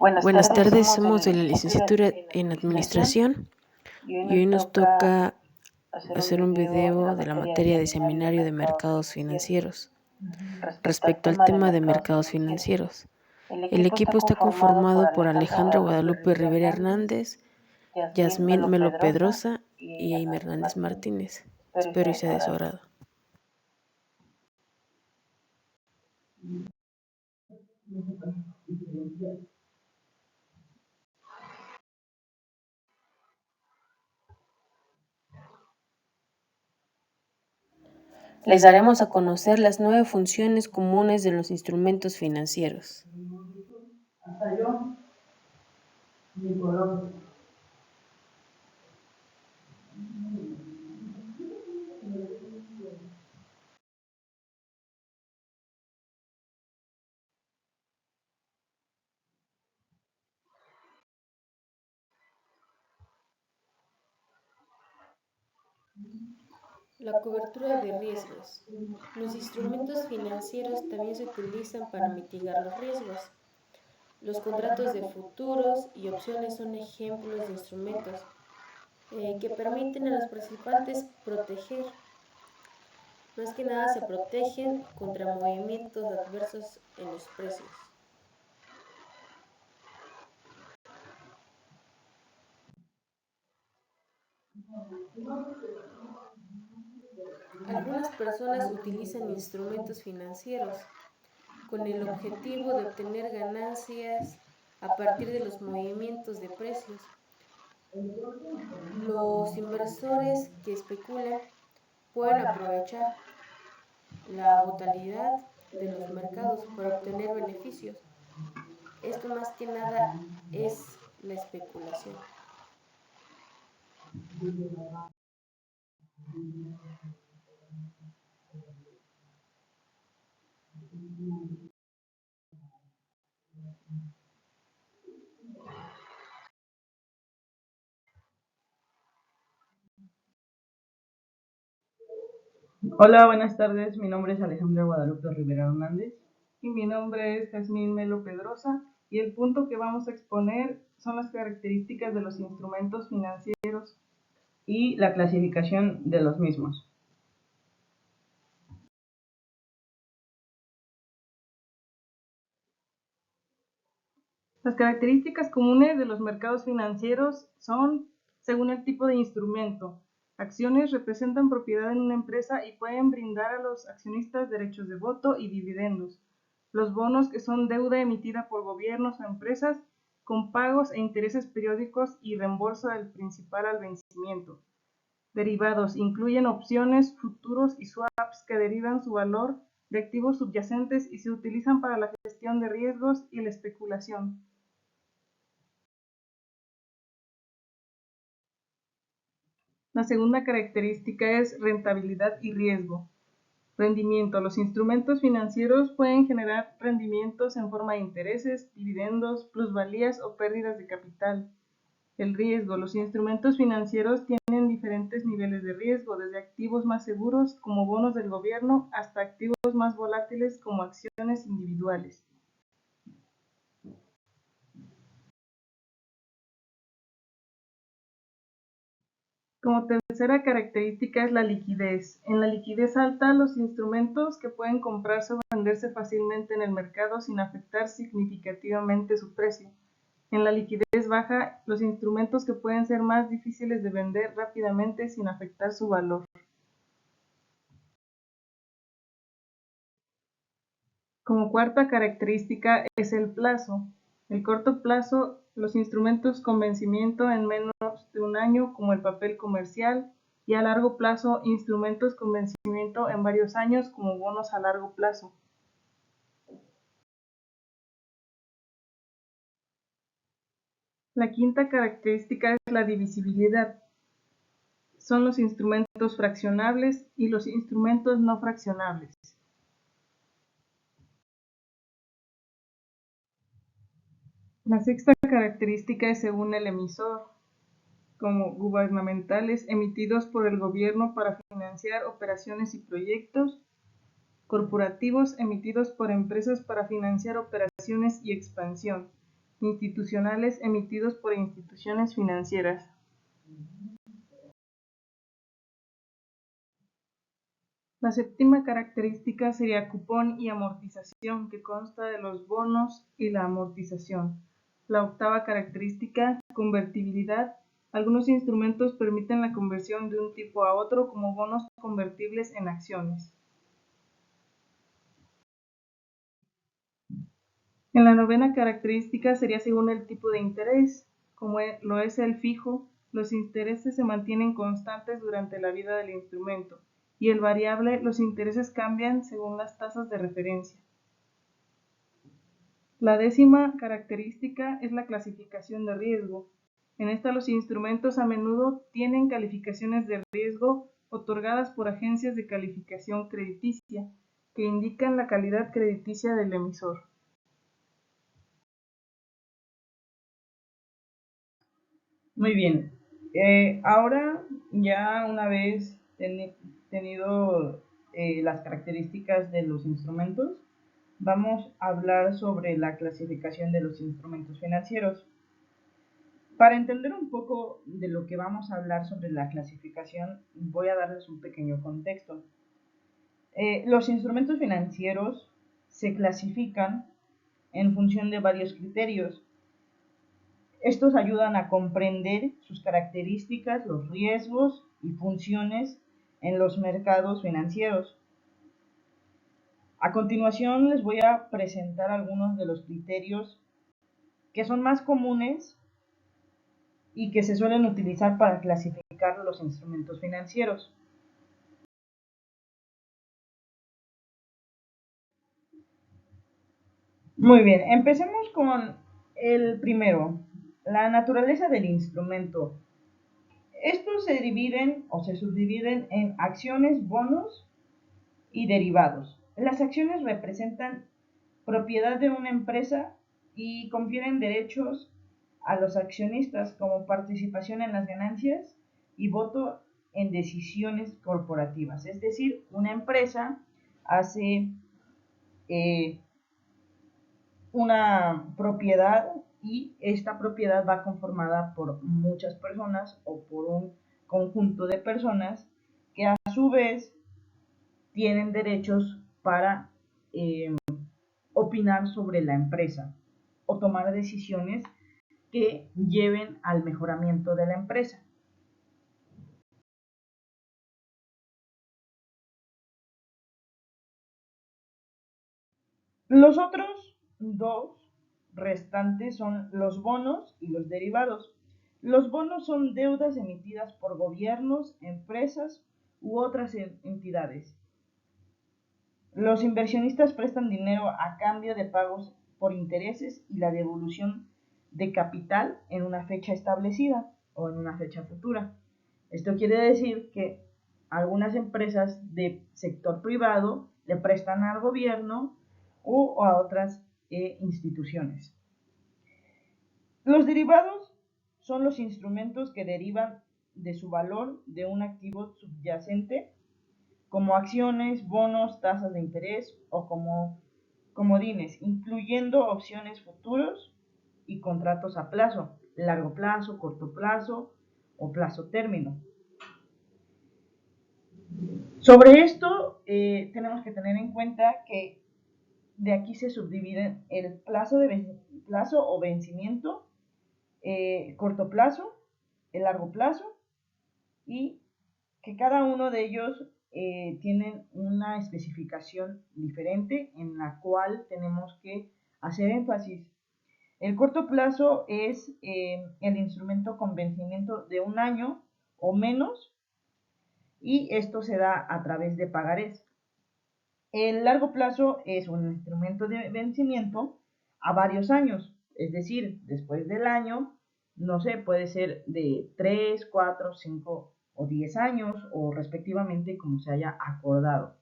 Buenas tardes, somos de la licenciatura en Administración y hoy nos toca hacer un video de la materia de Seminario de Mercados Financieros respecto al tema de mercados financieros. El equipo está conformado por Alejandra Guadalupe Rivera Hernández, Yasmín Melo Pedrosa y Aime Hernández Martínez. Espero y sea de su agrado. Les daremos a conocer las 9 funciones comunes de los instrumentos financieros. La cobertura de riesgos. Los instrumentos financieros también se utilizan para mitigar los riesgos. Los contratos de futuros y opciones son ejemplos de instrumentos que permiten a los participantes proteger. Más que nada se protegen contra movimientos adversos en los precios. Algunas personas utilizan instrumentos financieros con el objetivo de obtener ganancias a partir de los movimientos de precios. Los inversores que especulan pueden aprovechar la volatilidad de los mercados para obtener beneficios. Esto más que nada es la especulación. Hola, buenas tardes. Mi nombre es Alejandra Guadalupe Rivera Hernández y mi nombre es Yasmín Melo Pedrosa, y el punto que vamos a exponer son las características de los instrumentos financieros y la clasificación de los mismos. Las características comunes de los mercados financieros son, según el tipo de instrumento: acciones representan propiedad en una empresa y pueden brindar a los accionistas derechos de voto y dividendos. Los bonos, que son deuda emitida por gobiernos o empresas con pagos e intereses periódicos y reembolso del principal al vencimiento. Derivados incluyen opciones, futuros y swaps que derivan su valor de activos subyacentes y se utilizan para la gestión de riesgos y la especulación. La segunda característica es rentabilidad y riesgo. Rendimiento. Los instrumentos financieros pueden generar rendimientos en forma de intereses, dividendos, plusvalías o pérdidas de capital. El riesgo. Los instrumentos financieros tienen diferentes niveles de riesgo, desde activos más seguros, como bonos del gobierno, hasta activos más volátiles, como acciones individuales. Como tercera característica es la liquidez. En la liquidez alta, los instrumentos que pueden comprarse o venderse fácilmente en el mercado sin afectar significativamente su precio. En la liquidez baja, los instrumentos que pueden ser más difíciles de vender rápidamente sin afectar su valor. Como cuarta característica es el plazo. El corto plazo, los instrumentos con vencimiento en menos de un año, como el papel comercial, y a largo plazo, instrumentos con vencimiento en varios años, como bonos a largo plazo. La quinta característica es la divisibilidad. Son los instrumentos fraccionables y los instrumentos no fraccionables. La sexta característica es según el emisor, como gubernamentales, emitidos por el gobierno para financiar operaciones y proyectos; corporativos, emitidos por empresas para financiar operaciones y expansión; institucionales emitidos por instituciones financieras. La séptima característica sería cupón y amortización, que consta de los bonos y la amortización. La octava característica, convertibilidad. Algunos instrumentos permiten la conversión de un tipo a otro, como bonos convertibles en acciones. En la novena característica sería según el tipo de interés, como lo es el fijo, los intereses se mantienen constantes durante la vida del instrumento, y el variable, los intereses cambian según las tasas de referencia. La décima característica es la clasificación de riesgo. En esta los instrumentos a menudo tienen calificaciones de riesgo otorgadas por agencias de calificación crediticia, que indican la calidad crediticia del emisor. Muy bien. Ahora, ya una vez tenido las características de los instrumentos, vamos a hablar sobre la clasificación de los instrumentos financieros. Para entender un poco de lo que vamos a hablar sobre la clasificación, voy a darles un pequeño contexto. Los instrumentos financieros se clasifican en función de varios criterios. Estos ayudan a comprender sus características, los riesgos y funciones en los mercados financieros. A continuación les voy a presentar algunos de los criterios que son más comunes y que se suelen utilizar para clasificar los instrumentos financieros. Muy bien, empecemos con el primero, la naturaleza del instrumento. Estos se dividen o se subdividen en acciones, bonos y derivados. Las acciones representan propiedad de una empresa y confieren derechos a los accionistas como participación en las ganancias y voto en decisiones corporativas. Es decir, una empresa hace una propiedad y esta propiedad va conformada por muchas personas o por un conjunto de personas que a su vez tienen derechos para opinar sobre la empresa o tomar decisiones que lleven al mejoramiento de la empresa. Los otros dos restantes son los bonos y los derivados. Los bonos son deudas emitidas por gobiernos, empresas u otras entidades. Los inversionistas prestan dinero a cambio de pagos por intereses y la devolución de capital en una fecha establecida o en una fecha futura. Esto quiere decir que algunas empresas de sector privado le prestan al gobierno o a otras instituciones. Los derivados son los instrumentos que derivan de su valor de un activo subyacente, como acciones, bonos, tasas de interés o como comodines, incluyendo opciones futuros y contratos a plazo, largo plazo, corto plazo o plazo término. Sobre esto tenemos que tener en cuenta que de aquí se subdividen el plazo o vencimiento, corto plazo, el largo plazo, y que cada uno de ellos tienen una especificación diferente en la cual tenemos que hacer énfasis. El corto plazo es el instrumento con vencimiento de un año o menos y esto se da a través de pagarés. El largo plazo es un instrumento de vencimiento a varios años, es decir, después del año, no sé, puede ser de 3, 4, 5 o 10 años o respectivamente como se haya acordado.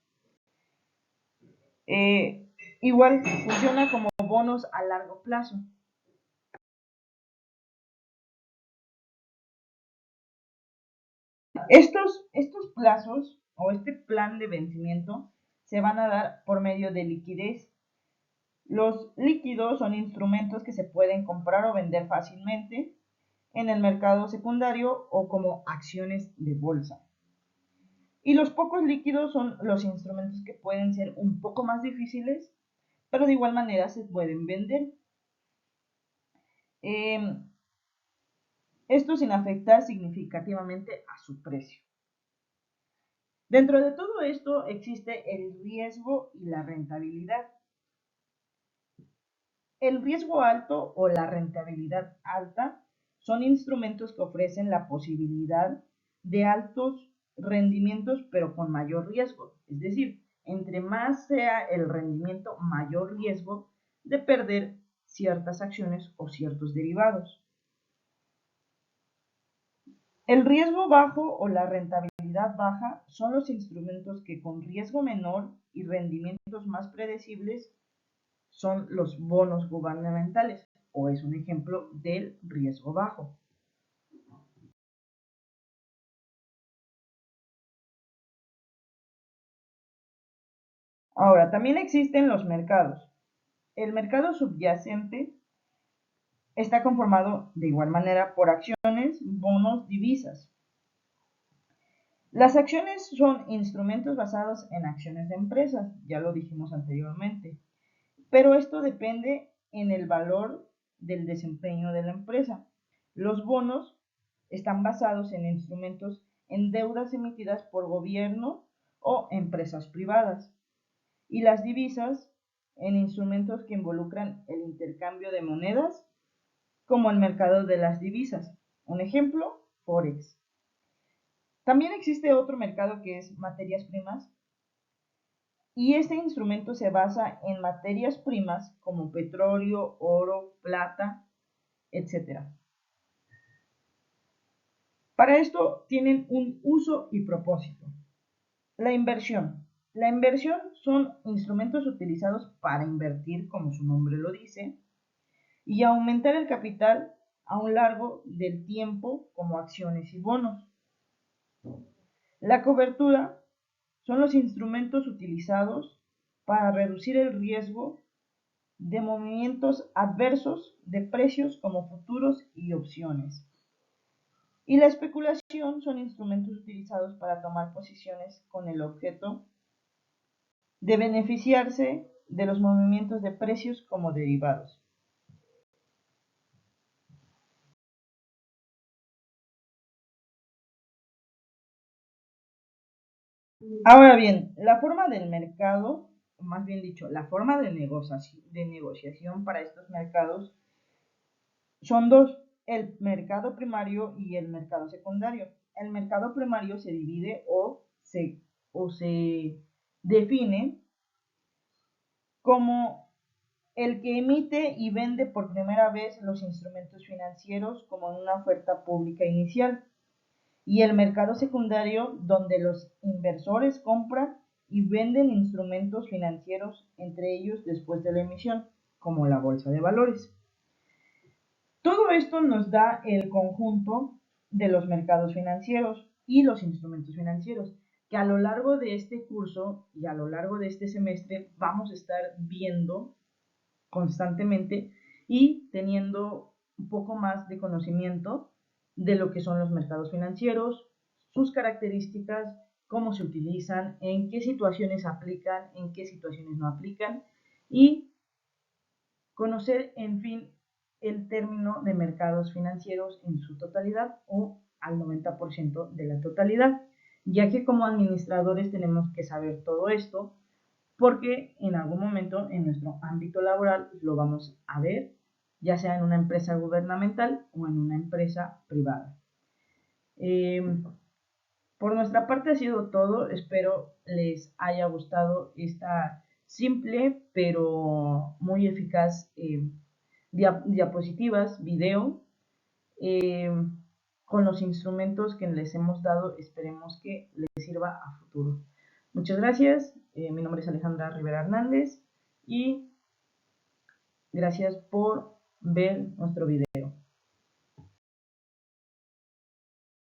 Igual funciona como bonos a largo plazo. Estos plazos o este plan de vencimiento se van a dar por medio de liquidez. Los líquidos son instrumentos que se pueden comprar o vender fácilmente en el mercado secundario o como acciones de bolsa. Y los pocos líquidos son los instrumentos que pueden ser un poco más difíciles, pero de igual manera se pueden vender. Esto sin afectar significativamente a su precio. Dentro de todo esto existe el riesgo y la rentabilidad. El riesgo alto o la rentabilidad alta son instrumentos que ofrecen la posibilidad de altos rendimientos pero con mayor riesgo. Es decir, entre más sea el rendimiento, mayor riesgo de perder ciertas acciones o ciertos derivados. El riesgo bajo o la rentabilidad baja son los instrumentos que con riesgo menor y rendimientos más predecibles son los bonos gubernamentales, o es un ejemplo del riesgo bajo. Ahora, también existen los mercados. El mercado subyacente está conformado de igual manera por acciones, bonos, divisas. Las acciones son instrumentos basados en acciones de empresas, ya lo dijimos anteriormente, pero esto depende en el valor del desempeño de la empresa. Los bonos están basados en instrumentos en deudas emitidas por gobierno o empresas privadas, y las divisas en instrumentos que involucran el intercambio de monedas, como el mercado de las divisas. Un ejemplo, Forex. También existe otro mercado que es materias primas, y este instrumento se basa en materias primas como petróleo, oro, plata, etc. Para esto tienen un uso y propósito. La inversión. La inversión son instrumentos utilizados para invertir, como su nombre lo dice, y aumentar el capital a lo largo del tiempo, como acciones y bonos. La cobertura son los instrumentos utilizados para reducir el riesgo de movimientos adversos de precios como futuros y opciones. Y la especulación son instrumentos utilizados para tomar posiciones con el objeto de beneficiarse de los movimientos de precios como derivados. Ahora bien, la forma del mercado, más bien dicho, la forma de negociación para estos mercados son dos: el mercado primario y el mercado secundario. El mercado primario se divide o se define como el que emite y vende por primera vez los instrumentos financieros como en una oferta pública inicial, y el mercado secundario, donde los inversores compran y venden instrumentos financieros entre ellos después de la emisión, como la bolsa de valores. Todo esto nos da el conjunto de los mercados financieros y los instrumentos financieros, que a lo largo de este curso y a lo largo de este semestre vamos a estar viendo constantemente y teniendo un poco más de conocimiento de lo que son los mercados financieros, sus características, cómo se utilizan, en qué situaciones aplican, en qué situaciones no aplican, y conocer, en fin, el término de mercados financieros en su totalidad o al 90% de la totalidad, ya que como administradores tenemos que saber todo esto porque en algún momento en nuestro ámbito laboral lo vamos a ver, ya sea en una empresa gubernamental o en una empresa privada. Por nuestra parte ha sido todo. Espero les haya gustado esta simple pero muy eficaz diapositivas, video, con los instrumentos que les hemos dado. Esperemos que les sirva a futuro. Muchas gracias. Mi nombre es Alejandra Rivera Hernández y gracias por ver nuestro video.